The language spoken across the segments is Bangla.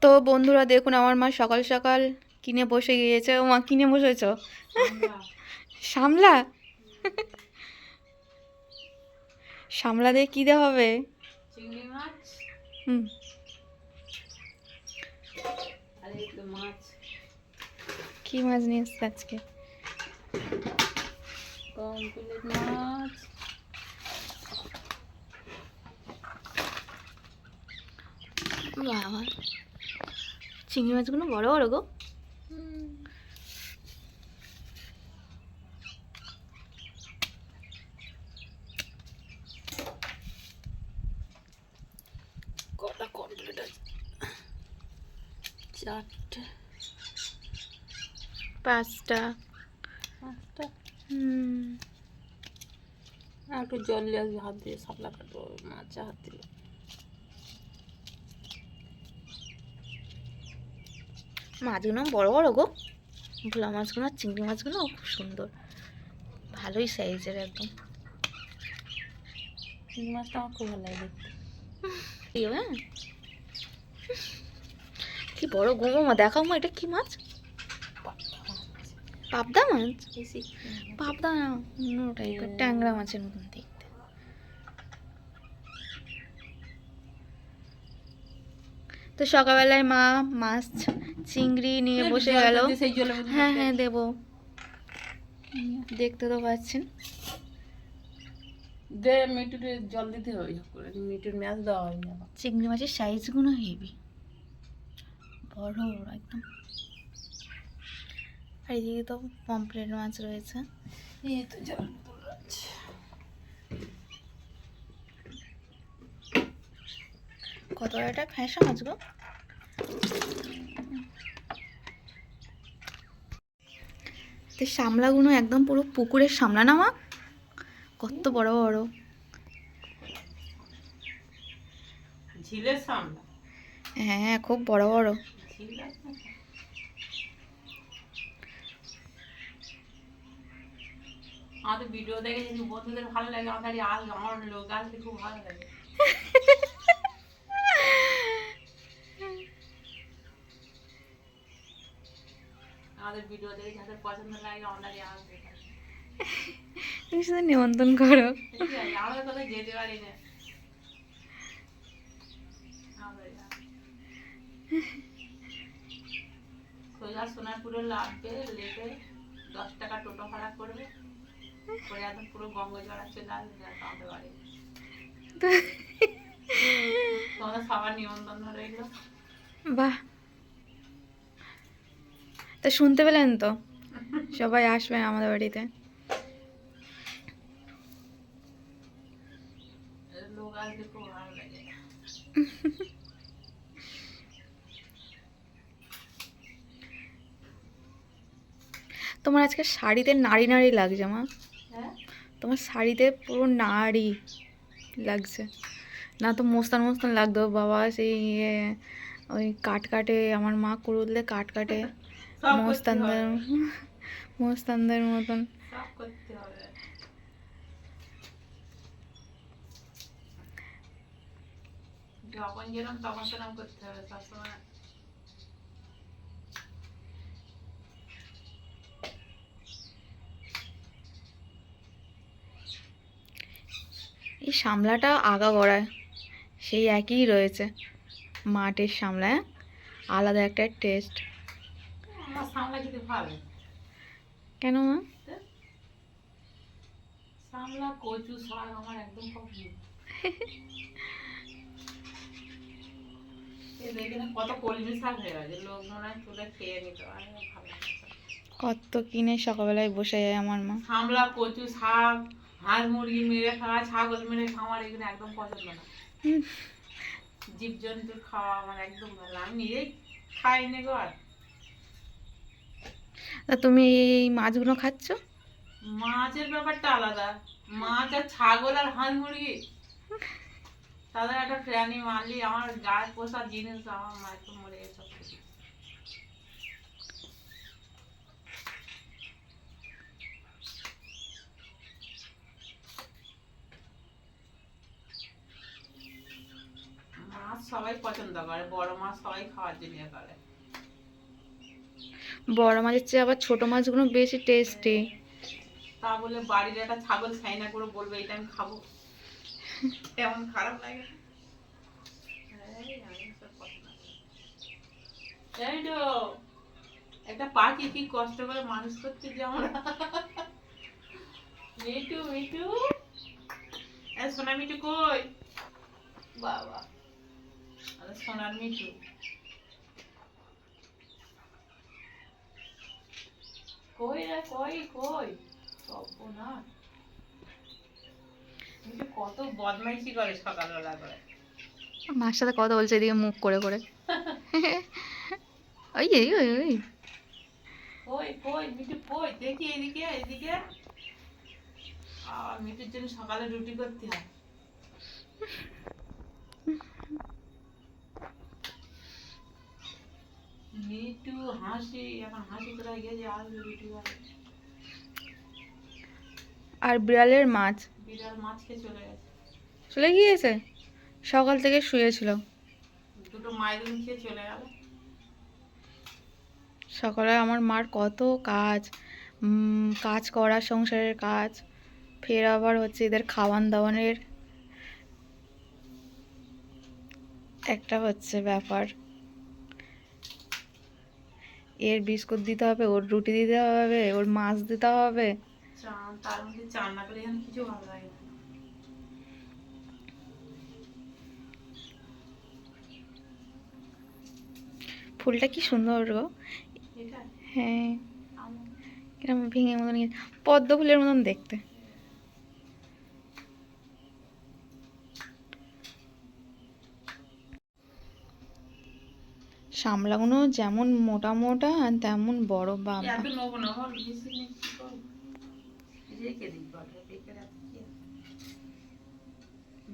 তো বন্ধুরা দেখুন, আমার মা সকাল সকাল কিনে বসে গিয়েছে। ও মা, কিনে বসেছ? সামলা? সামলা দিয়ে কী দেওয়া হবে? চিংড়ি মাছ হুম। আর এই তো মাছ, কী মাছ নিয়ে এসছে আজকে? পমফ্রেট মাছ। বাবা, চিংড়ি মাছগুলো বড় বড় গো। কটা কমপ্লিট আছে? চারটে, পাঁচটা। পাঁচটা। হুম। একটু জল নিয়ে আসবি, হাত দিয়ে শাপলা কাটবো, মাছে হাত দিল। মাছগুলো বড় বড় গো। ভোলা মাছগুলো আর চিংড়ি মাছগুলো খুব সুন্দর, ভালোই সাইজের একদম। চিংড়ি মাছটা আমার খুব ভালো লাগে দেখতে। হ্যাঁ, কি বড় গো মা, দেখাও মা, এটা কি মাছ? পাবদা মাছ? পাবদা না, অন্য টাইপের, ট্যাংরা মাছের মতন দেখতে। তো সকালবেলায় মা মাছ চিংড়ি নিয়ে বসে গেল। সেই জলের মধ্যে হ্যাঁ হ্যাঁ, দেবো। দেখতে তো পাচ্ছেন। দে, মিটুর জল দিতে হবে করে, মিটুর ম্যাচ দেওয়া হয়নি আবার। চিংড়ি মাছের সাইজগুলো হেভি বড় বড় একদম। আর এদিকে তো পমফ্রেট মাছ রয়েছে। এই তো জল বোতল আছে। কত বড় একটা ফ্যাঁসা মাছ গো। তো সামলাগুলো একদম পুরো পুকুরের সামলা না মা? কত বড় বড়। ঝিলের সামনে। হ্যাঁ, খুব বড় বড়। ঝিল আছে না? আমাদের ভিডিও দেখে যদি বন্ধুদের ভালো লাগে, আমার লোক আসলে খুব ভালো লাগে। আমাদের ভিডিও দেখে যাদের পছন্দ লাগে আমাদের আসবে। তুমি শুধু নিমন্ত্রণ করো। ঠিক আছে, আমরা কোথাও যেতে পারি না। সোজা সোনারপুরে লাভবে, লেবে 10 টাকা টোটো ভাড়া করবে, করে একদম পুরো গঙ্গজোড়া চলে আসবে আমাদের বাড়ি। তোমাদের সবার নিমন্ত্রণ রইল। বাহ, তো শুনতে পেলেন তো, সবাই আসবেন আমাদের বাড়িতে। লোক আসলে খুব ভালো লাগে। তোমার আজকে শাড়িতে নারী নারী লাগছে মা। হ্যাঁ, তোমার শাড়িতে পুরো নারী লাগছে। না তো মোস্তান মোস্তান লাগতো বাবা, সেই ওই কাট কাটে, আমার মা কুড়ুললে কাট কাটে সব করতে মোস্তানদের, হবে, মোস্তানদের মতন। সব করতে হবে। যখন যেরকম তখন সেরকম করতে হবে সবসময়। এই সামলাটা আগাগোড়ায় সেই একই রয়েছে, মাটির সামলা, হ্যাঁ? আলাদা একটা টেস্ট। আমার সামলা খেতে ভালো লাগে। কেন মা? সামলা, কচু শাক আমার একদম পছন্দ। এখানে কত কলমি শাক হয়ে গেছে, লোক মনে হয় তুলে খেয়ে নিতে পারে, ভালো লাগে। কত কিনে সকালবেলায় বসে যায় আমার মা। সামলা, কচু শাক, হাঁস মুরগি মেরে খাওয়া, ছাগল মেরে খাওয়া আমার এখানে একদম পছন্দ না। হুম, জীবজন্তুর খাওয়া আমার একদম ভালো লাগে। আমি নিজেই খাই না গো। আর তা তুমি এই মাছগুলো খাচ্ছ? মাছের ব্যাপারটা আলাদা। মাছ আর ছাগল আর হাঁস মুরগি, তাদের একটা প্রাণী মারলি আমার গায়ে পোষা জিনিস, আমার মায়ের তো মরে গেছে সব কিছু। মাছ মাছ সবাই পছন্দ করে, বড় মাছ সবাই খাওয়ার জন্য করে। বড় মাছের চেয়ে আবার ছোট মাছগুলো বেশি টেস্টি। তা বলে বাড়ির একটা ছাগল ছাইনা করে বলবে এটা আমি খাবো, এমন খারাপ লাগে। আমি এসব কথা না। এই তো একটা পাখি কি কষ্ট করে মানুষ করতে যে আমরা। মিটু মিটু, সোনা মিটু কই? বাবা, সোনার মিটু কই রে, কই কই? না, মিটু কত বদমাইশি করে সকালবেলা করে। মার সাথে কথা বলছে এদিকে মুখ করে করে। ওই ওই ওই ওই কই কই মিটু কই? দেখি এদিকে এদিকে। মিটুর জন্য সকালে রুটি করতে হয়। মিটু হাসি, এখন হাসি কোথায় গেছে? আর রুটি করে। আর বিড়ালের মাছ বিড়াল মাছ খেয়ে চলে গেছে। চলে গিয়েছে, সকাল থেকে শুয়েছিল। দুটো মাইরুন খেয়ে চলে গেল। সকালে আমার মার কত কাজ, কাজ করা, সংসারের কাজ, ফের আবার হচ্ছে এদের খাওয়ান দাওয়ানের একটা হচ্ছে ব্যাপার। এর বিস্কুট দিতে হবে, ওর রুটি দিতে হবে, ওর মাছ দিতে হবে। চান, তার মধ্যে চান না করে এখানে কিছু ভালো লাগে না। ফুলটা কি সুন্দর গো। এটা হ্যাঁ, আমার কিরম ভেঙে মতন, পদ্ম ফুলের মতন দেখতে। সামলাগুলো যেমন মোটা মোটা আর তেমন বড়, বাবা। এত নেবো না, আমার বেশি নেই, কি করবো? রেখে দিই কটা, বেকার এত কি আছে?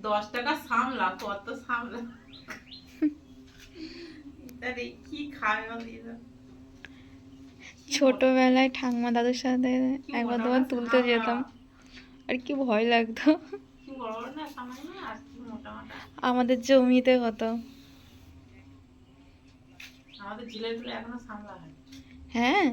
10 টাকা সামলা, কত সামলা? এটা কি খাবে বল দিয়ে দাও। ছোটবেলায় ঠাম্মা দাদুর সাথে কি একবার মোটা দুবার মোটা তুলতে সামলা। যেতাম, আর কি ভয় লাগতো। কি বড় বড় না সামলা না, আর কি মোটা মোটা। আমাদের জমিতে হতো। আমাদের ঝিলের গুলো এখনো সামলা হয়। হ্যাঁ,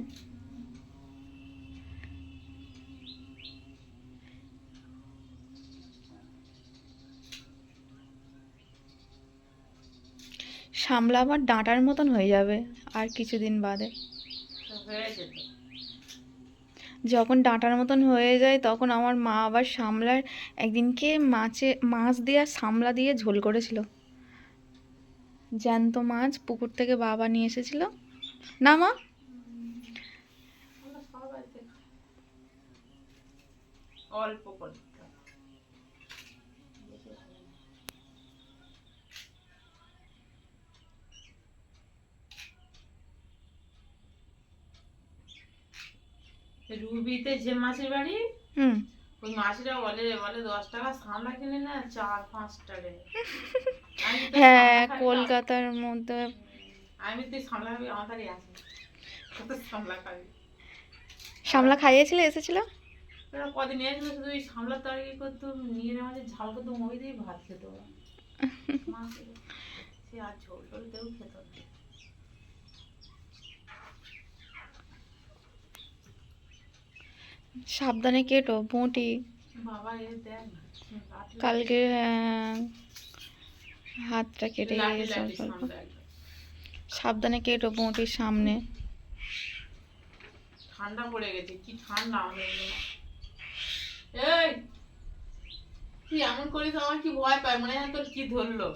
সামলা আবার ডাঁটার মতন হয়ে যাবে আর কিছুদিন বাদে। তো হয়ে যেত। যখন ডাঁটার মতন হয়ে যায় তখন আমার মা আবার সামলার একদিনকে মাছ দিয়ে আর সামলা দিয়ে ঝোল করেছিল। জ্যান্ত মাছ পুকুর থেকে বাবা নিয়ে এসেছিল না মা। আমরা সব বাড়িতে খাই। অল্প করে দিতে হয়। বেশি ভালো না। রুবিতে যে মাছের বাড়ি, হুম, ওই মাছটা বলে বলে 10 টাকা সামলা কিনে না 4-5 টাকা। আমি তো হ্যাঁ, সামলা খাবি, কলকাতার মধ্যে। আমি তুই সামলা খাবি, আমার তারই আছে কত সামলা খাবি। সামলা খাইয়েছিলে এসেছিল। ওরা কদিন এসেছিল শুধু ওই সামলার তরকারি করতো, নিয়ে মাঝে ঝাল করতো, ওই দিয়ে ভাত খেত ওরা। মাছের সে আর ঝোল টোল কেউ খেত না। সাবধানে কেটো বঁটি। বাবা এ দেখ না, লাঠি কালকে হাতটা কেটে লাঠি গেছে লাঠি অল্প অল্প। সামলা একদম। সাবধানে কেটো বঁটির সামনে। ঠান্ডা পড়ে গেছে, কি ঠান্ডা আমাদের এখানে। এই তুই এমন করিস, আমার কি ভয় পায়, মনে হয় তোর কি ধরলো।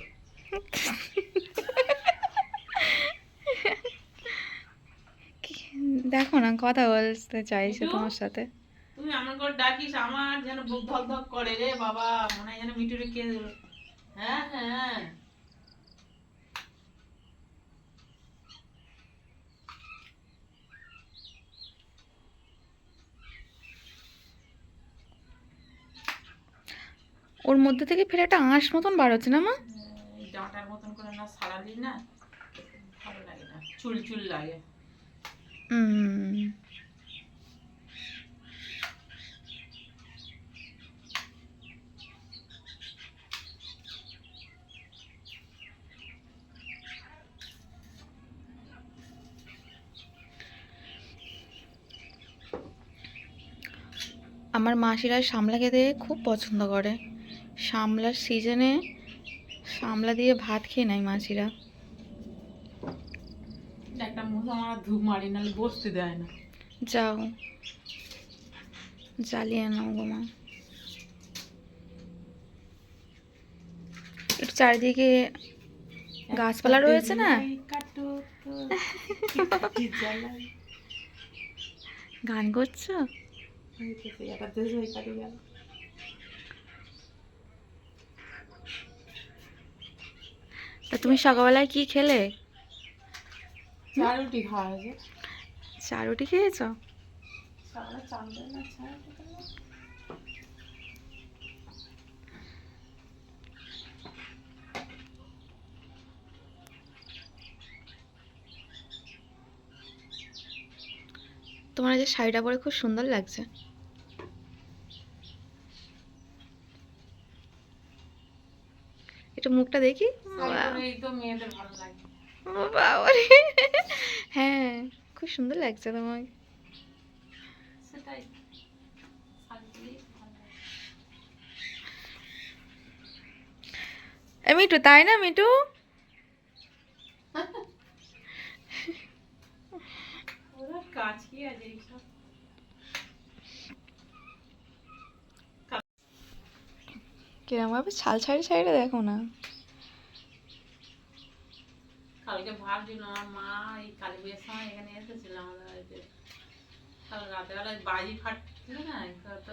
দেখো না, কথা বলতে চাইছে মিঠু, তোমার সাথে। তুমি এমন করে ডাকিস আমার যেন বুক ধক ধক করে রে বাবা, মনে হয় যেন মিঠুরে কে ধরলো। হ্যাঁ হ্যাঁ, ওর মধ্যে থেকে ফের একটা আঁশ মতন বার হচ্ছে না মা। এই ডাঁটার মতন করে না সারাদিন না, ভালো লাগে না, চুল চুল লাগে। হুম, আমার মাসিরা শামলা খেতে খুব পছন্দ করে। শামলার সিজনে শামলা দিয়ে ভাত খেয়ে নেয় মাসিরা। একটা মশা আমার ধূপ মারি, নাহলে বসতে দেয় না। যাও জ্বালিয়ে নাও গো মা। একটু চারিদিকে গাছপালা রয়েছে না, কাটো তো, কি জ্বালাই। গান করছো? হইতেছে, একটা দেশ হয়ে কাটি গেল। তা তুমি সকালবেলায় কি খেলে? চা রুটি খাওয়া হয়েছে। চা রুটি খেয়েছো? সকালে চান করে না, চা রুটি খেলাম। তোমার আজ শাড়িটা পরে খুব সুন্দর লাগছে। একটু মুখটা দেখি। শাড়ি পরে এই তো মেয়েদের ভালো লাগে। ও বাবারে, হ্যাঁ খুব সুন্দর লাগছে তোমাকে। সেটাই, শাড়ি পরেই ভালো লাগে। এ মিঠু, তাই না মিঠু? ওরা কাজ কি আছে এইসব? কিরম ভাবে ছাল ছাড়ি ছাড়িটা দেখো না। কালকে ভাবছিলাম আমার মা এই কালী পুজোর সময় এখানে এসেছিল আমাদের বাড়িতে। কাল রাতেবেলায় বাজি ফাটছিল না, তো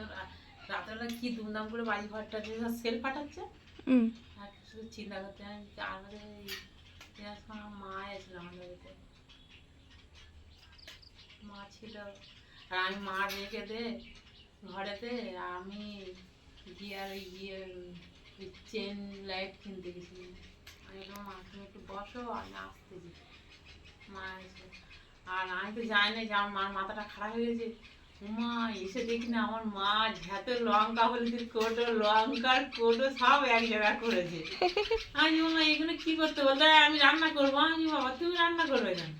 রাতেবেলা কি ধুমধাম করে বাজি ফাটাচ্ছে, সেল ফাটাচ্ছে। হুম। আর শুধু চিন্তা করতে হয় আমাদের এই সময় মা এসেছিল আমাদের বাড়িতে। মা ছিল, আর আমি মা রেখে দে ঘরেতে, আর আমি গিয়ে আর ওই গিয়ে চেন লাইট কিনতে গেছিলাম। আমি বললাম মা তুমি একটু বসো, আমি আসতেছি। মা এসে, আর আমি তো জানি না যে আমার মার মাথাটা খারাপ হয়ে গেছে। মা এসে দেখি না আমার মা ঝাঁতে লঙ্কা হলুদের কোটো, লঙ্কার কোটো সব এক জায়গায় করেছে। আমি বললাম এগুলো কি করতে, বলতে আমি রান্না করবো। আমি বাবা তুমি রান্না করবে কেন?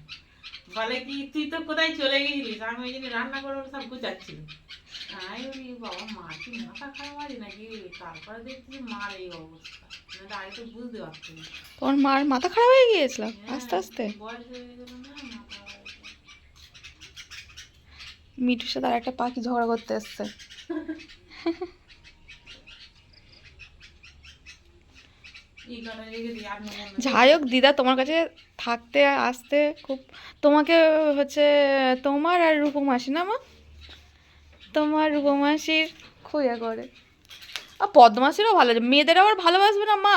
বলে কি তুই তো কোথায় চলে গেছিলিস, আমি ওই জন্য রান্না করবো সব গুছাচ্ছিল। আমি বলি বাবা মা কি মাথা খারাপ আছে নাকি? তারপরে দেখছি মার এই অবস্থা, না আগে তো বুঝতে পারছি না। তোমার মার মাথা খারাপ হয়ে গিয়েছিল আস্তে আস্তে? বয়স হয়ে গেল না, মাথা খারাপ। মিঠুর সাথে আর একটা পাখি ঝগড়া করতে এসছে। এই কথা রেখে দিই, আর নেবো না। যাই হোক দিদা তোমার কাছে থাকতে আসতে খুব, তোমাকে হচ্ছে তোমার আর রূপমাসি না মা, তোমার রূপমাসির খুব ইয়ে করে। আর পদ্মাসিরও ভালো, মেয়েদের আবার ভালোবাসবে না মা?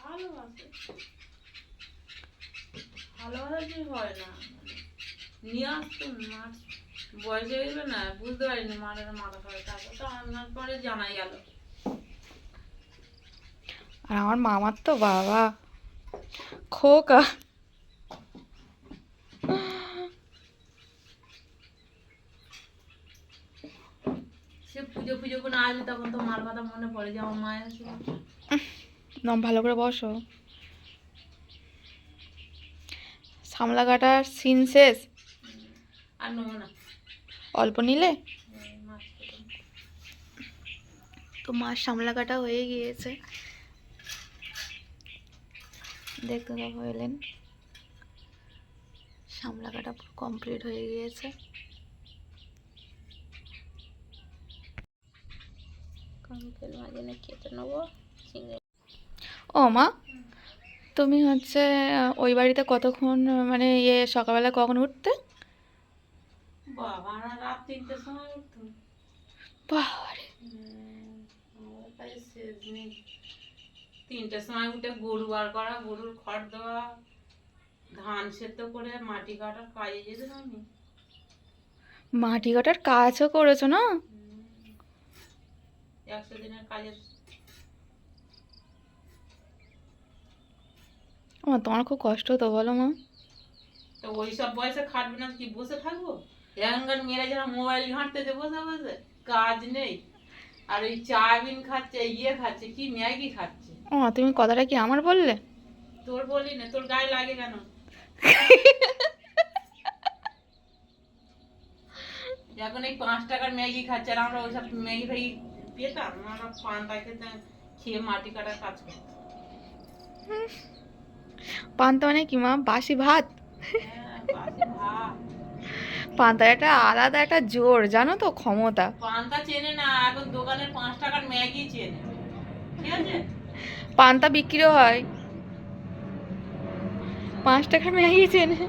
ভালোবাসে, ভালোবাসা হয় না, নিয়ে আসতো মাছ বয়স হয়ে গেলো না, বুঝতে পারিনি মার মাথা খারাপ। তারপর তো আনার পরে জানাই গেল। আর আমার মামার তো বাবা খোকা। সে পুজো পুজো করে আসবে তখন তো মার কথা মনে পড়ে যে আমার মায়ের ছিল। নাম ভালো করে বসো। সামলা কাটার সিন শেষ? আর নেবো না, অল্প নিলে? মাছ খেলাম। তো মাছ সামলা কাটা হয়ে গিয়েছে, দেখতে দেখো এলেন সামলা কাটা পুরো কমপ্লিট হয়ে গিয়েছে। কালকের মাঝে না কেটে নেবো চিংড়ি। ও মা, তুমি হচ্ছে ওই বাড়িতে কতক্ষণ মানে সকালবেলা কখন উঠতে? বাবা রাত 3টের সময় উঠতো। বাবারে, আমার কাছে শেষ নেই। 3টের সময় উঠে গরু বার করা, গরুর খড় দেওয়া, ধান সেদ্ধ করে মাটি কাটার কাজে যেতাম আমি। মাটি কাটার কাজও করেছো না? 100 দিনের কাজের। তোমার খুব কষ্ট হতো বলো মা? তো ওই সব বয়সে খাটবে না কি বসে থাকবো? এখনকার মেয়েরা যারা মোবাইল ঘাঁটতেছে বসে বসে, কাজ নেই, আর ওই চাউমিন খাচ্ছে, খাচ্ছে কি ম্যাগি খাচ্ছে। তুমি কথাটা কি আমার বললে? তোর বলি না, তোর গায়ে লাগে কেন? এখন এই 5 টাকার ম্যাগি খাচ্ছে, আর আমরা ওইসব ম্যাগি ফ্যাগি পেতাম, আমরা পান্তা খেতাম, খেয়ে মাটি কাটার কাজ করতাম। পান্তা মানে কি মা, বাসি ভাত? হ্যাঁ, বাসি ভাত। পান্তার একটা আলাদা একটা জোর, জানো তো, ক্ষমতা। পান্তা চেনে না, এখন দোকানের 5 টাকার ম্যাগি চেনে, ঠিক আছে? পান্তা বিক্রিও হয়, 5 টাকার ম্যাগি চেনে।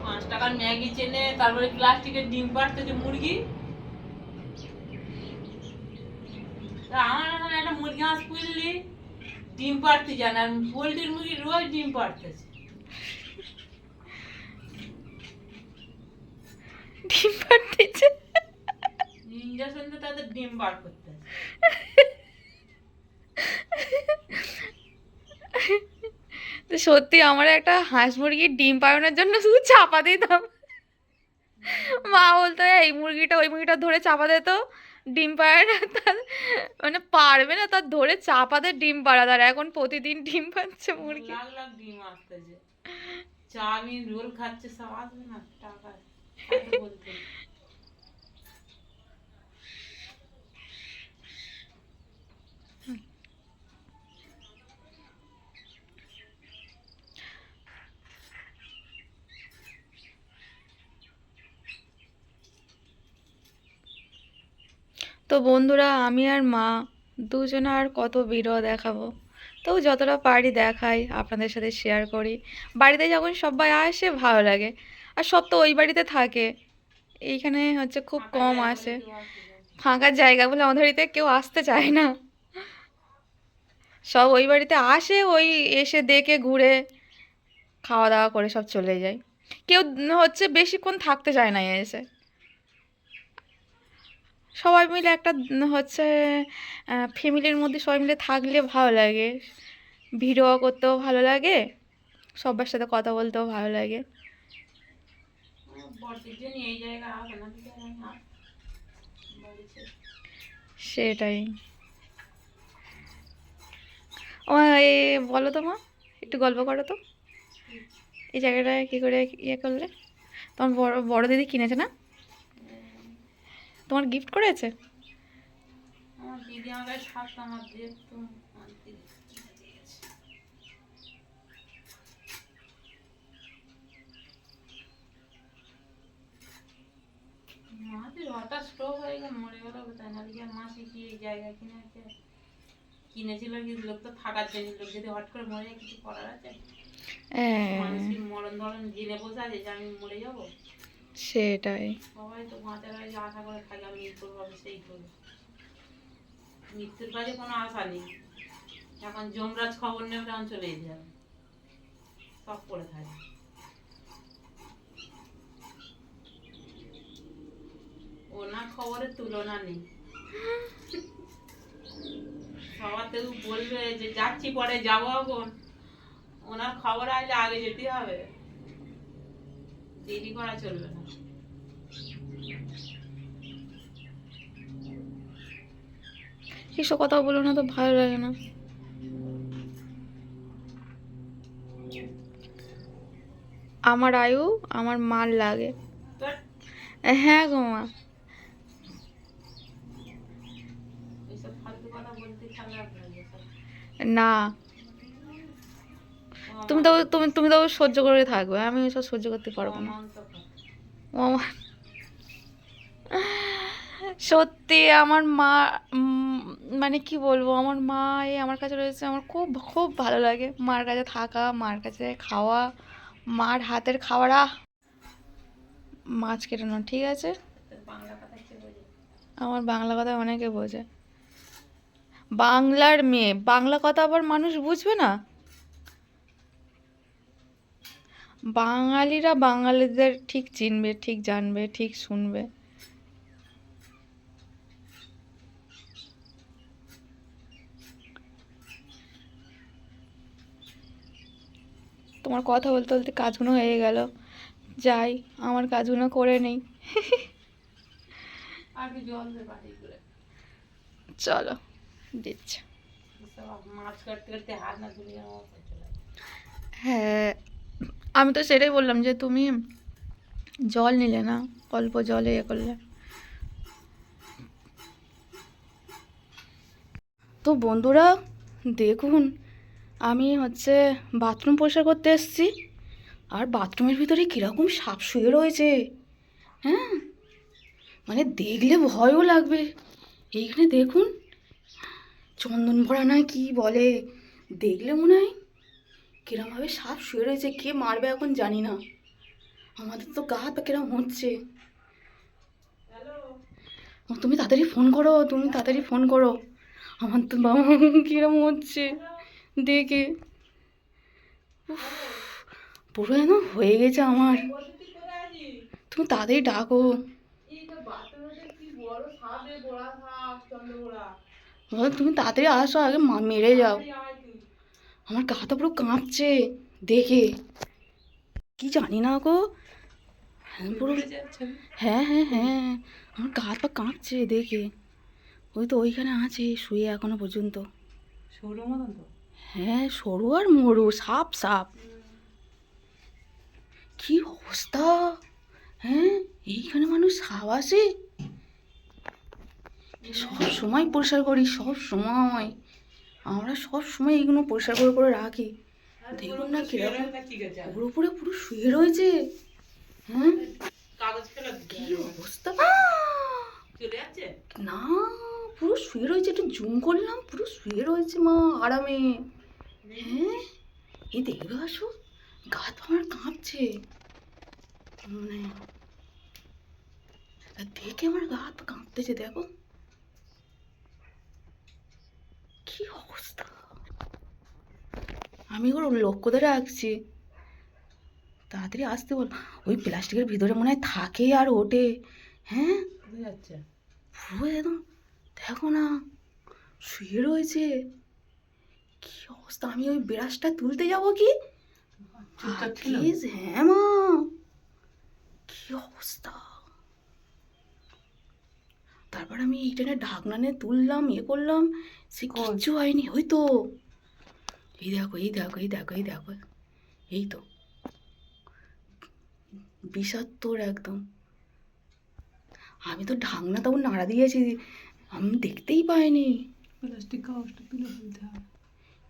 5 টাকার ম্যাগি চেনে, তারপরে প্লাস্টিকের ডিম পাড়তেছে মুরগি। তা আমার এখন একটা মুরগি হাঁস পুষলি, ডিম পাড়তে জানে, আর পোল্ট্রির মুরগি রোজ ডিম পাড়তেছে, ডিম পাড়তেছে। ইঞ্জেকশন দিয়ে তাদের ডিম বার করতেছে। তো সত্যি আমার একটা হাঁস মুরগির ডিম পাড়ানোর জন্য শুধু চাপা দিতাম, মা বলতো এই মুরগিটা ওই মুরগিটা ধরে চাপা দে তো, ডিম পাড়ানো তার মানে পারবে না, তার ধরে চাপা দে ডিম পাড়া, তার এখন প্রতিদিন ডিম পাচ্ছে মুরগি। লাখ লাখ ডিম আসতেছে, চাউমিন রোল খাচ্ছে, সব আসবে না টাকা, তাকে বলতে। তো বন্ধুরা, আমি আর মা দুজনে আর কত ভিডিও দেখাবো, তো যতটা পারি দেখাই, আপনাদের সাথে শেয়ার করি। বাড়িতে যখন সবাই আসে ভালো লাগে, আর সব তো ওই বাড়িতে থাকে, এইখানে হচ্ছে খুব ফাঁকা কম জায়গা আসে। বলে কেউ আসবে না। ফাঁকা জায়গা বলে আমাদের বাড়িতে কেউ আসতে চায় না, সব ওই বাড়িতে আসে, ওই এসে দেখে ঘুরে খাওয়া দাওয়া করে সব চলে যায়। কেউ হচ্ছে বেশিক্ষণ থাকতে চায় না এসে। সবাই মিলে একটা হচ্ছে ফ্যামিলির মধ্যে সবাই মিলে থাকলে ভালো লাগে, ভিডিও করতেও ভালো লাগে, সবার সাথে কথা বলতেও ভালো লাগে। বড়দির জন্য এই জায়গা আসে না, ঠিক আছে? বাড়ি ছেড়ে। সেটাই। ও এ বলো তো মা, একটু গল্প করো তো, এই জায়গাটা কী করে ইয়ে করলে? তোমার বড় বড় দিদি কিনেছে না, তোমার গিফট করেছে? আমার দিদি আমার কাছে থাকতো, আমার দেখতো, আমার দিদি কিনে দিয়েছে। মাসির হঠাৎ স্ট্রোক হয়ে গেল, মরে গেল, তাই না? কি আর মাসি কি এই জায়গা কিনেছে? কিনেছিল কি লোক তো থাকার জন্য, লোক যদি হট করে মরে যায় কিছু করার আছে? মানুষ কি মরণ ধরন জেনে বসে আছে যে আমি মরে যাবো? সেটাই। সবাই তো বাঁচার আগে আশা করে থাকে আমি এই করবো, আমি সেই করবো। মৃত্যুর কাছে কোনো আশা নেই। এখন যমরাজ খবর নেবে তখন চলে যেতে হবে, সব পড়ে থাকে। ওনার খবরের তুলনা নেই। সবার কেউ বলবে যে যাচ্ছি পরে যাবো, এখন ওনার খবর আসলে আগে যেতে হবে, দেরি করা চলবে না। এসব কথা বলো না তো, ভালো লাগে না। আমার আয়ু আমার মার লাগে। তো হ্যাঁ গো মা। এইসব ফালতু কথা বলতে খারাপ লাগে সব। না, তুমি তো তুমি তো সহ্য করে থাকবে, আমি এসব সহ্য করতে পারবো না। অনন্ত কথা। ও আমার, সত্যি আমার মা, মানে কি বলবো, আমার মা আমার কাছে রয়েছে, আমার খুব খুব ভালো লাগে মার কাছে থাকা, মার কাছে খাওয়া, মার হাতের খাবার। মাছ কেটে নাও, ঠিক আছে? তোর বাংলা কথা কে বোঝে? আমার বাংলা কথা অনেকে বোঝে, বাংলার মেয়ে, বাংলা কথা আবার মানুষ বুঝবে না? বাঙালিরা বাঙালিদের ঠিক চিনবে, ঠিক জানবে, ঠিক শুনবে। তোমার কথা বলতে বলতে কাজগুলো হয়ে গেল, যাই আমার কাজগুলো করে নেই। আর কি জল দে বাটি করে। চলো, দিচ্ছি। সব মাছ কাটতে কাটতে হাত না ধুলে আমার অবস্থা চলে যায়। হ্যাঁ, আমি তো সেটাই বললাম যে তুমি জল নিলে না, অল্প জলে এ করলে। তো বন্ধুরা দেখুন, আমি হচ্ছে বাথরুম পরিষ্কার করতে এসেছি, আর বাথরুমের ভিতরে কীরকম সাপ শুয়ে রয়েছে। হ্যাঁ, মানে দেখলে ভয়ও লাগবে। এইখানে দেখুন, চন্দন ভরা না কি বলে, দেখলে মনে হয় কিরমভাবে সাপ শুয়ে রয়েছে। কে মারবে এখন জানি না, আমাদের তো গা হাত পা কিরম হচ্ছে। তুমি তাড়াতাড়ি ফোন করো, তুমি তাড়াতাড়ি ফোন করো, আমার তো বাবা কিরম হচ্ছে দেখে। উফ, পুরো যেন হয়ে গেছে আমার। তুমি তাড়াতাড়ি ডাকো, বলো তুমি তাড়াতাড়ি আসো, আগে মেরে যাও। আমার গা তো পুরো কাঁপছে দেখে, কি জানি না গো। হ্যাঁ পুরো, হ্যাঁ হ্যাঁ হ্যাঁ, আমার গা হাত পা কাঁপছে দেখে। ওই তো ওইখানে আছে শুয়ে এখনো পর্যন্ত। সরু মতন তো। হ্যাঁ সরু আর মরু, সাপ সাপ, কি অবস্থা। হ্যাঁ, এইখানে মানুষ সাপ আসে? সব সময় পরিষ্কার করি, সব সময় আমরা সব সময় এইগুলো পরিষ্কার করে করে রাখি। দেখুন না কিরকম ওর উপরে পুরো শুয়ে রয়েছে। হ্যাঁ, কি অবস্থা। চলে যাচ্ছে না, পুরো শুয়ে রয়েছে, একটু জুম করলাম, পুরো শুয়ে রয়েছে মা আরামে। হ্যাঁ, এই দেখবে আসো, গা হাত পা আমার কাঁপছে, মানে দেখে আমার গা হাত পা কাঁপতেছে। দেখো কি অবস্থা। আমি ওর লক্ষ্য ধরে রাখছি, তাড়াতাড়ি আসতে বল। ওই প্লাস্টিকের ভিতরে মনে হয় থাকে আর ওঠে। হ্যাঁ, যাচ্ছে পুরো একদম, দেখো না শুয়ে রয়েছে, কি অবস্থা। আমি ওই ব্রাশটা তুলতে যাবো কি প্লিজ। হ্যাঁ মা, কি অবস্থা। তারপর আমি এইটানে ঢাকনা নিয়ে তুললাম, করলাম, সে কিচ্ছু হয়নি। ওই তো, এই দেখো এই দেখো এই দেখো এই দেখো, এই তো বিষাক্তর একদম। আমি তো ঢাকনা তখন নাড়া দিয়েছি, আমি দেখতেই পাইনি। প্লাস্টিক কাগজটা তুলে ফেলতে হবে।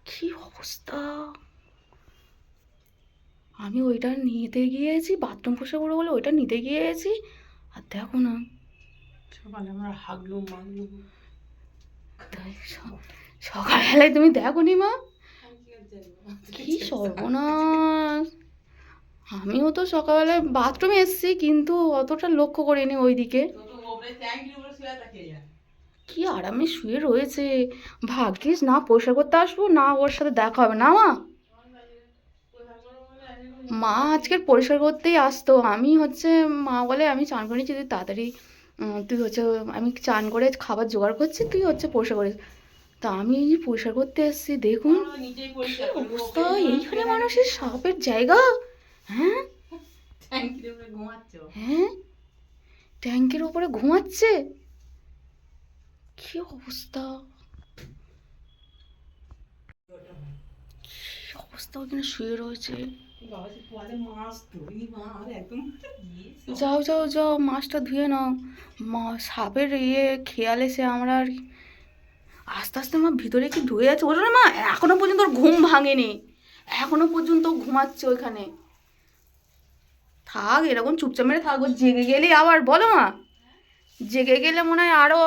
কি অবস্থা। আমি ওইটা নিতে গিয়েছি, বাথরুম পরিষ্কার করে বলে ওইটা নিতে গিয়েছি, আর দেখো না সকালে আমরা হাগলুম মাগলুম। সকালবেলায় তুমি দেখো নি মা, কি সর্বনাশ। আমিও তো সকালবেলায় বাথরুমে এসেছি, কিন্তু অতটা লক্ষ্য করিনি ওইদিকে। কি আরামে শুয়ে রয়েছে, ভাগ্যিস না পরিষ্কার করতে আসবো, না ওর সাথে দেখা হবে না। মা আজকের পরিষ্কার করতেই আসতো, আমি হচ্ছে মা বলে আমি চান করে নিচ্ছি, তুই তাড়াতাড়ি তুই হচ্ছে, আমি চান করে খাবার জোগাড় করছি, তুই হচ্ছে পরিষ্কার করিস। তা আমি এই যে পরিষ্কার করতে এসেছি, দেখুন কি অবস্থা। এইখানে মানুষের সাপের জায়গা। হ্যাঁ হ্যাঁ, ট্যাঙ্কের উপরে ঘুমাচ্ছে, কি অবস্থা। কি অবস্থা, ওইখানে শুয়ে রয়েছে। যাও যাও যাও, মাছটা ধুয়ে নাও। সাপের খেয়াল এসে আমরা আর আস্তে আস্তে আমার ভিতরে কি ঢুকে যাচ্ছে। ওর মা এখনো পর্যন্ত ওর ঘুম ভাঙেনি, এখনো পর্যন্ত ঘুমাচ্ছে ওইখানে। থাক এরকম চুপচাপ মেরে থাক, ও জেগে গেলে আবার বলো মা, জেগে গেলে মনে হয় আরো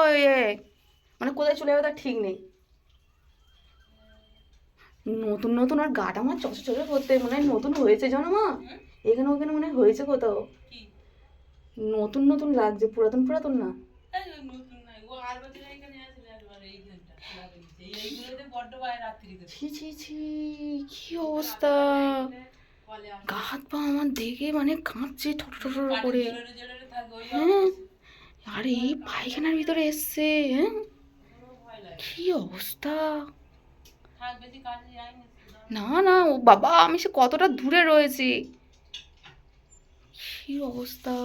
মানে কোথায় চলে যাবে তার ঠিক নেই। নতুন নতুন আর গাটা আমার চসচসে করতে মনে হয় নতুন হয়েছে, জানো মা, এখানে ওখানে মনে হয়েছে কোথাও, নতুন নতুন লাগছে, পুরাতন পুরাতন না। ছি ছি ছি, কি অবস্থা। গা হাত পা আমার দেখে মানে কাঁপছে ঠোঁট ঠোঁট করে। হ্যাঁ, আর এই পায়খানার ভিতরে এসছে। হ্যাঁ, কি অবস্থা। না না, ও বাবা, আমি সে কতটা দূরে রয়েছি, কি অবস্থা।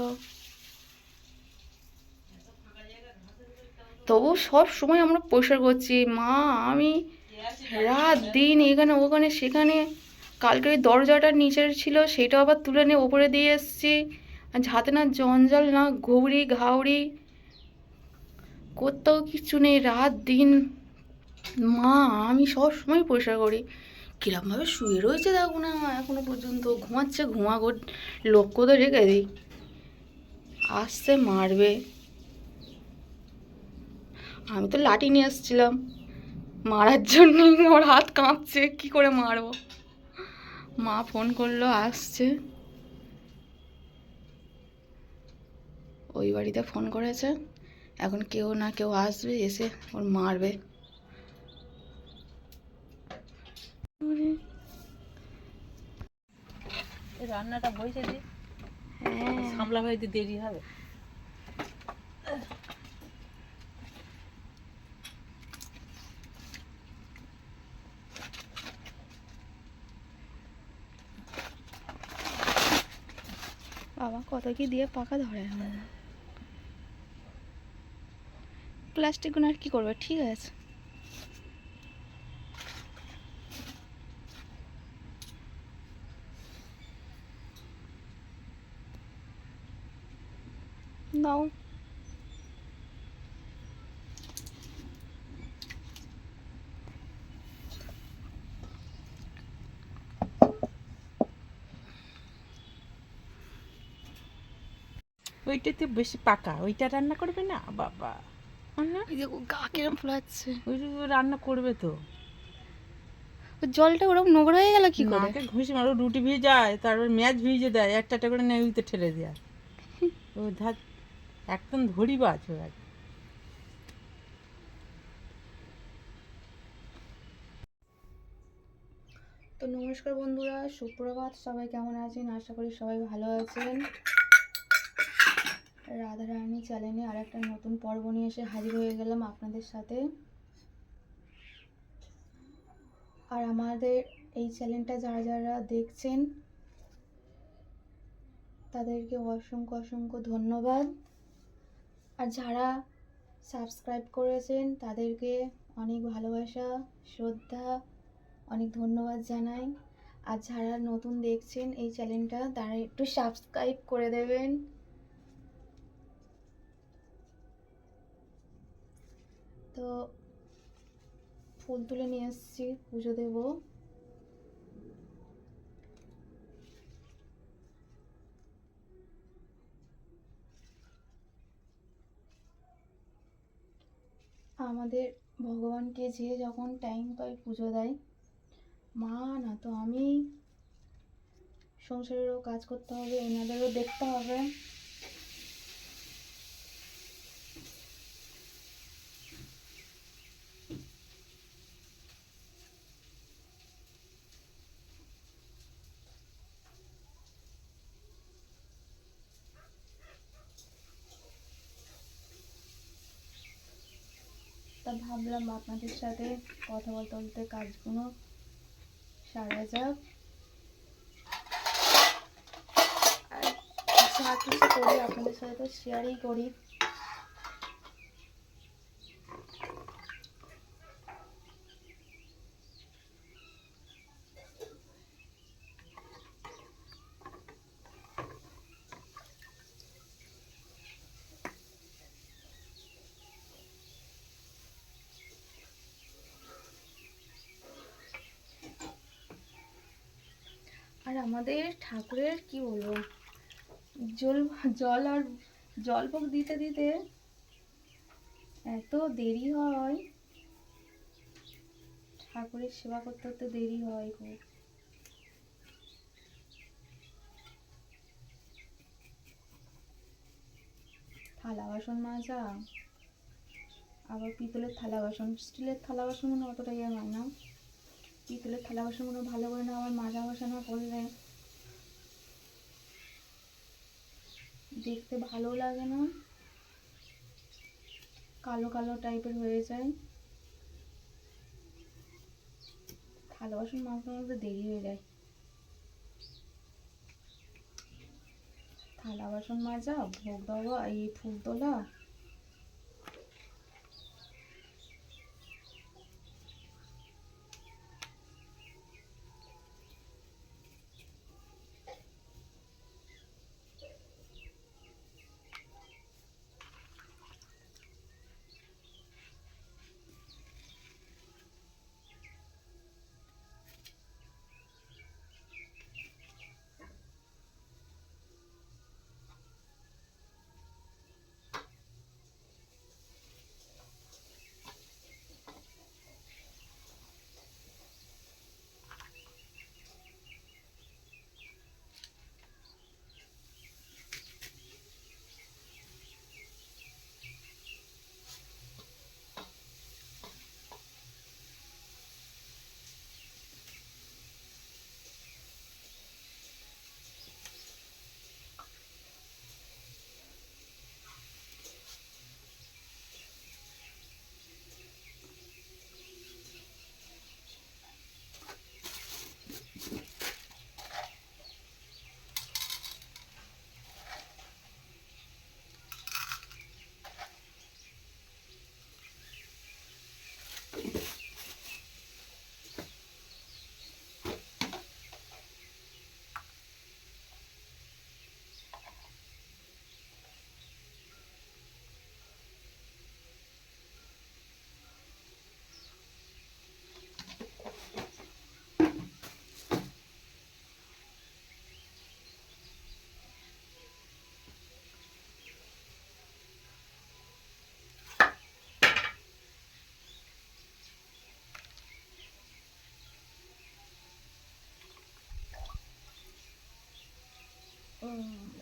তবু সব সময় আমরা পরিষ্কার করছি মা, আমি রাত দিন এখানে ওখানে সেখানে, কালকে ওই দরজাটা নিচের ছিল সেটা আবার তুলে নিয়ে ওপরে দিয়ে এসেছি। আর হাতে না জঞ্জাল না ঘুড়ি ঘাউড়ি কোথাও কিছু নেই, রাত দিন মা আমি সব সময় পরিষ্কার করি। কিরমভাবে শুয়ে রয়েছে দেখো না এখনো পর্যন্ত, ঘুমাচ্ছে ঘুমাগো, লক্ষ্য তো রেখে দিই, আসতে মারবে। আমি তো লাঠি নিয়ে এসেছিলাম মারার জন্য, ওর হাত কাঁপছে কি করে মারবো। মা ফোন করলো আসছে, ওই বাড়িতে ফোন করেছে, এখন কেউ না কেউ আসবে এসে ওর মারবে। এই রান্নাটা বসে দি, হ্যাঁ সামলা হইতে দেরি হবে। বাবা কত কি দিয়ে পাকা ধরে না, প্লাস্টিকগুলো আর কি করবে, ঠিক আছে। দাও ওইটাতে বেশি পাকা, ওইটা রান্না করবে না বাবা। এই দেখো গা কিরম ফুলাচ্ছে, ওই রান্না করবে তো। ওই জলটা ওরকম নোংরা হয়ে গেল কি করে। নাকে ঘুষি মারো, রুটি ভিজায় তারপর ম্যাচ ভিজে দেয়, একটা একটা করে নেউতে ঠেলে দেয়। ও ধার একদম ধরিবাজ ও এক। তো নমস্কার বন্ধুরা, সুপ্রভাত, সবাই কেমন আছেন, আশা করি সবাই ভালো আছেন। রাধারানী চ্যানেলে আর একটা নতুন পর্ব নিয়ে এসে হাজির হয়ে গেলাম আপনাদের সাথে। আর আমাদের এই চ্যানেলটা যারা যারা দেখছেন তাদেরকে অসংখ্য অসংখ্য ধন্যবাদ। আর যারা সাবস্ক্রাইব করেছেন তাদেরকে অনেক ভালোবাসা শ্রদ্ধা অনেক ধন্যবাদ জানাই। আর যারা নতুন দেখছেন এই চ্যানেলটা তারা একটু সাবস্ক্রাইব করে দেবেন। তো ফুল তুলে নিয়ে এসেছি, পুজো দেব। আমাদের ভগবানকে যে যখন টাইম পায় পুজো দেয়, মা না তো আমি সংসারেরও কাজ করতে হবে, এনাদেরও দেখতে হবে। তা ভাবলাম আপনাদের সাথে কথা বলতে বলতে কাজগুলো সারা যাক। আর যা কিছু করি আপনাদের সাথে তো শেয়ারই করি। আর আমাদের ঠাকুরের কি বলবো, জল জল আর জল ভোগ দিতে দিতে এত দেরি হয়, ঠাকুরের সেবা করতে করতে দেরি হয় খুব। থালা বাসন মাজা, আবার পিতলের থালা বাসন, স্টিলের থালা বাসন মনে অতটা ইয়ে হয় না, পিতলের থালা বাসন মনে ভালো করে না আবার মাজা ঘষা না করলে দেখতে ভালো লাগে না, কালো কালো টাইপের হয়ে যায়। থালা বাসন মাজতে মাজতে দেরি হয়ে যায়। থালা বাসন মাজা, ভোগ দেওয়া, এই ফুল তোলা,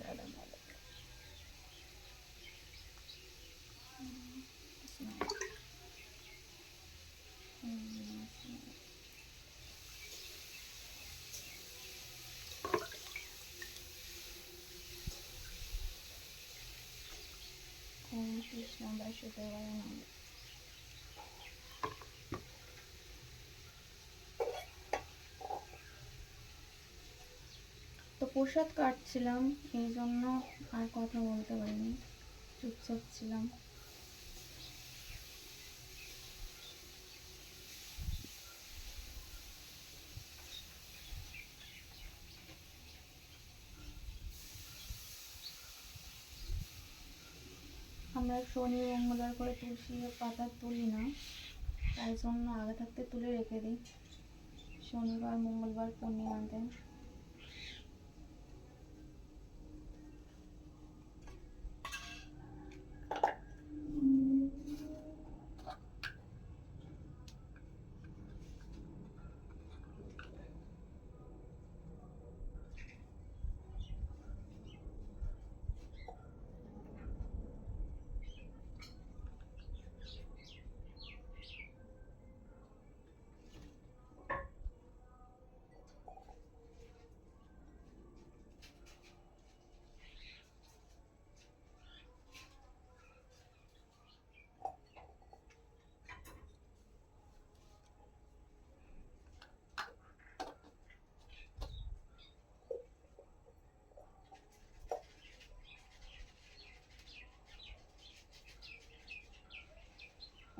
রাধা মাধব। ওম কৃষ্ণ বাসুদেবায় নমঃ। তো প্রসাদ কাটছিলাম, এই জন্য আর কথা বলতে পারিনি, চুপচাপ ছিলাম। আমরা শনি মঙ্গলবার করে তুলসী পাতা তুলি না, তাই জন্য আগে থাকতে তুলে রেখে দিই, শনিবার মঙ্গলবার পূর্ণিমাতে।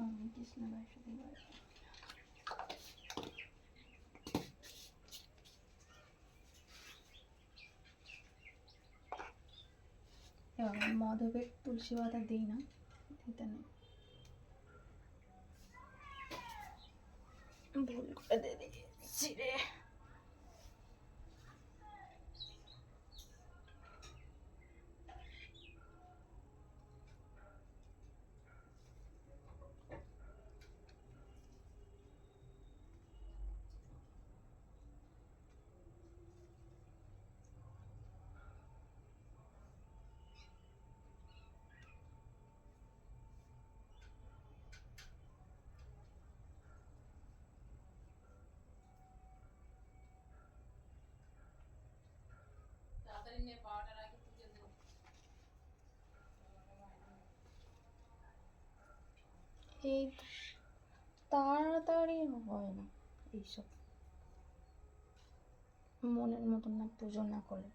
ওম কৃষ্ণ বাসুদেবায়। এবার মধবের তুলসী পাতা দিই না, দিতে নেই, ভুল করে দিয়ে দিয়েছি রে। তাড়াতাড়ি নে, পাওয়াটা রাখি তুলে দে। এই তাড়াতাড়ি হয় না এইসব, মনের মতন না পুজো না করলে।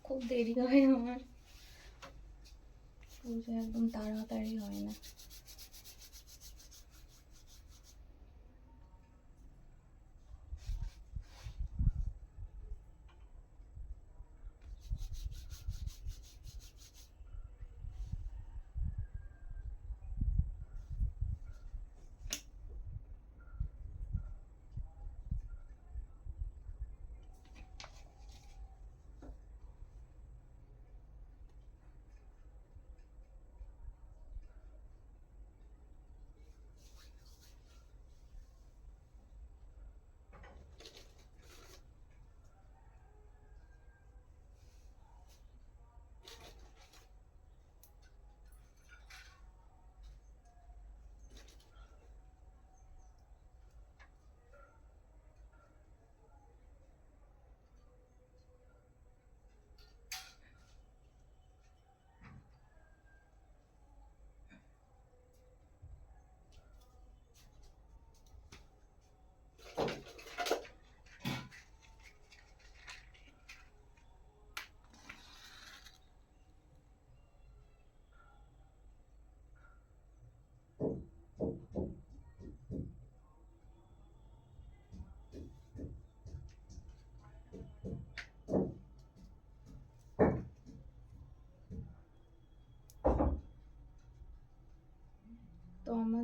খুব দেরি হয় আমার, পুজো একদম তাড়াতাড়ি হয় না।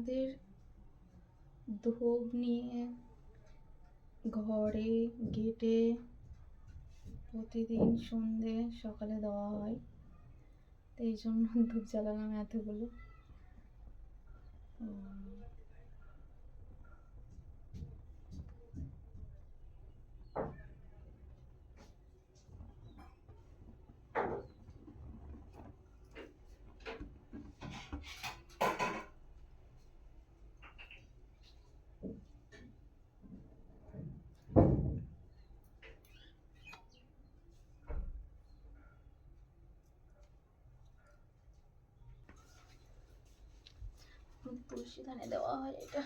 আমাদের ধূপ নিয়ে ঘরে গেটে প্রতিদিন সন্ধে সকালে দেওয়া হয়, তো এই জন্য ধূপ জ্বালালাম এতগুলো। তুলসী ধানে দেওয়া হয় এটা।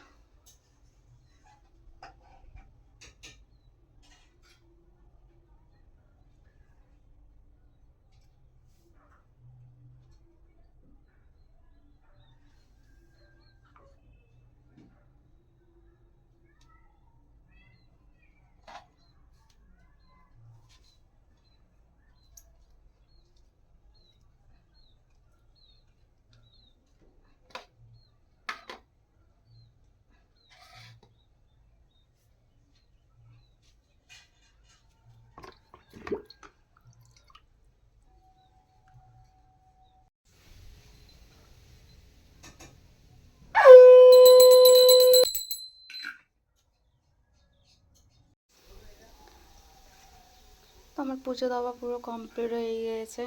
তো আমার পুজো দেওয়া পুরো কমপ্লিট হয়ে গিয়েছে।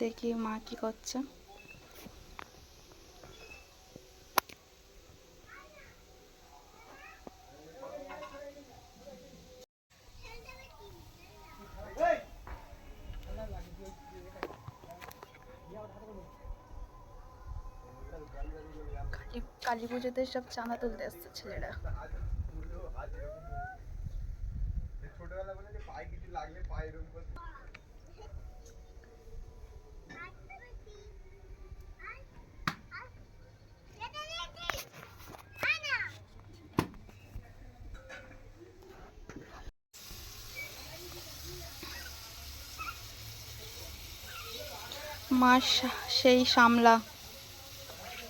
দেখি মা কি করছে। কালী পুজোতে সব চাঁদা তুলতে আসছে ছেলেরা। মা সেই সামলা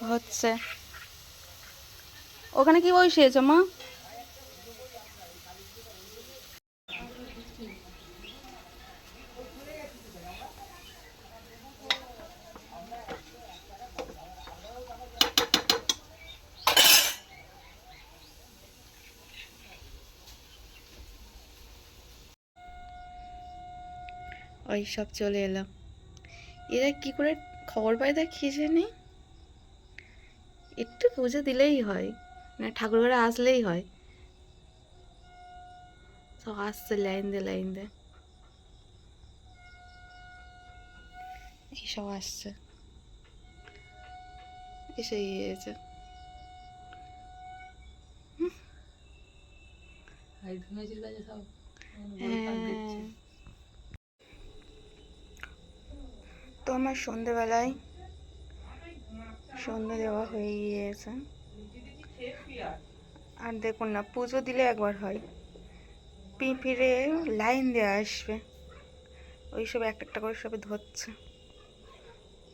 হচ্ছে। ওখানে কি বসিয়েছ মা? ওই সব চলে এলো। এরা কি করে খবর পায় দেখ কি জানি। একটু পুজো দিলেই হয়, না ঠাকুর ঘরে আসলেই হয়। সব আসছে লাইন দিয়ে লাইন দিয়ে, এইসব আসছে, এসে গিয়েছে। তো আমার সন্ধেবেলায় সন্ধে দেওয়া হয়ে গিয়েছে। আর দেখুন না, পুজো দিলে একবার হয়, পিঁপড়ে লাইন দিয়ে আসবে, ওই সব একটা একটা করে সবে ধরছে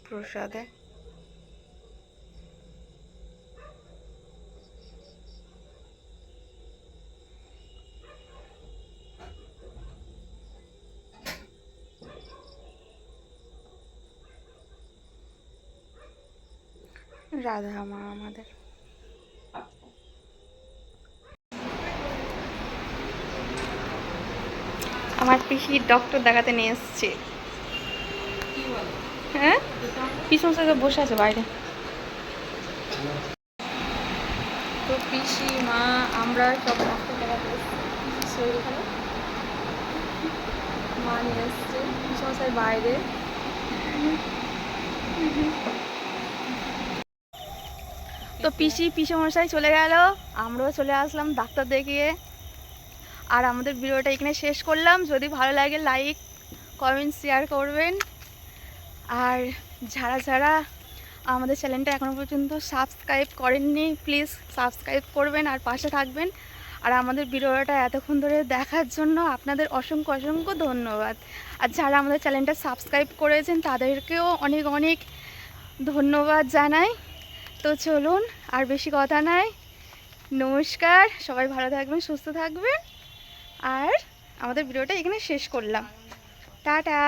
প্রসাদে। রাধা মা আমাদের। আমার পিসির ডক্টর দেখাতে নিয়ে এসছে। হ্যাঁ, পিছন সাইডে বসে আছে বাইরে। তো পিসি মা আমরা সব ডক্টর দেখাতে এসছি। পিসির শরীর খারাপ, মা নিয়ে এসছে পিছন সাইড বাইরে। তো পিসমশাই চলে গেল, আমরাও চলে আসলাম ডাক্তার দেখিয়ে। আর আমাদের ভিডিওটা এখানে শেষ করলাম। যদি ভালো লাগে লাইক কমেন্ট শেয়ার করবেন। আর যারা যারা আমাদের চ্যানেলটা এখনও পর্যন্ত সাবস্ক্রাইব করেননি প্লিজ সাবস্ক্রাইব করবেন আর পাশে থাকবেন। আর আমাদের ভিডিওটা এতক্ষণ ধরে দেখার জন্য আপনাদের অসংখ্য অসংখ্য ধন্যবাদ। আর যারা আমাদের চ্যানেলটা সাবস্ক্রাইব করেছেন তাদেরকেও অনেক অনেক ধন্যবাদ জানাই। তো চলুন, আর বেশি কথা নাই, নমস্কার, সবাই ভালো থাকবেন, সুস্থ থাকবেন, আর আমাদের ভিডিওটা এখানে শেষ করলাম। টাটা।